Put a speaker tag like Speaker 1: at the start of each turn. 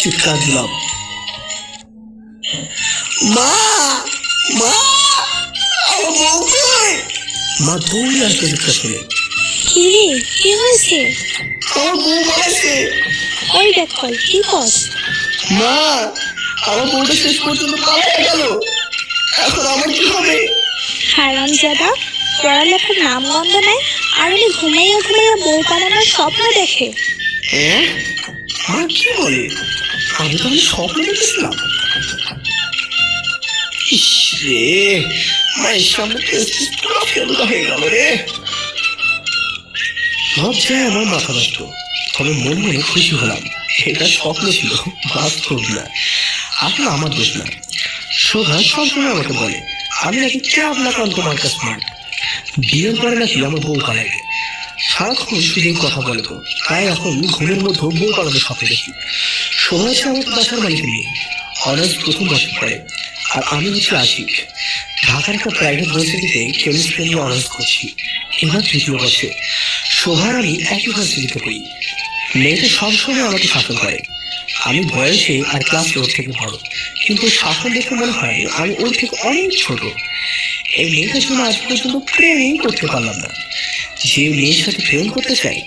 Speaker 1: চিৎকার দিলাম, মা মা, আমার বউ কই? মা দৌড়ে আসলো চিৎকার করে,
Speaker 2: কি রে, কি হয়েছে?
Speaker 1: আমার বউ মারাছে।
Speaker 2: ওই দেখ কি কস?
Speaker 1: মা, আমার বউটা শেষ পর্যন্ত পালিয়ে গেল, এখন আমার কি হবে?
Speaker 2: হারামজাদা, পড়ালেখার নাম গন্ধ নাই, আর উনি ঘুমাইয়া ঘুমাইয়া বউ পালানোর স্বপ্ন দেখে।
Speaker 1: হ্যাঁ, মা কি বলে? আমি তো স্বপ্ন দেখেছিলাম। ইস রে, মায়ের সামনে পুরো ফেলুদা হয়ে গেল রে। লজ্জায় আমার মাথা ব্যস্ত, তবে মনে মনে খুশি হলাম। এটা স্বপ্ন ছিল, বাস্তব না। আসলে আমার দোষ না। শোভা সবসময় আমাকে বলে আমি নাকি ক্যাবলাকান্ত মার্কা স্মার্ট, বিয়ের পরে নাকি আমার বউ পালাইবে। সারাক্ষণ শুধু কথা বলে তো, তাই এখন ঘুমের মধ্যে বউ পালানোর স্বপ্ন দেখি। শোভা হচ্ছে আমার বাসার মালিকের মেয়ে, অনার্স প্রথম বছর পড়ে, আর আমি হচ্ছে আশিক। ঢাকার একটা প্রাইভেট ইউনিভার্সিটিতে কেমিস্ট্রি নিয়ে অনার্স করছি, এবার তৃতীয় বর্ষে। শোভার আমি একই ভার্সিটিতে পড়ি। মেয়েটা সবসময় আমাকে শাসন করে। আমি বয়সে আর ক্লাসে ওর থেকে বড়, কিন্তু শাসন দেখে মনে হয় আমি ওর থেকে অনেক ছোট। এই মেয়েটার জন্য আজ পর্যন্ত প্রেমই করতে পারলাম না। যে মেয়ের সাথে প্রেম করতে চাই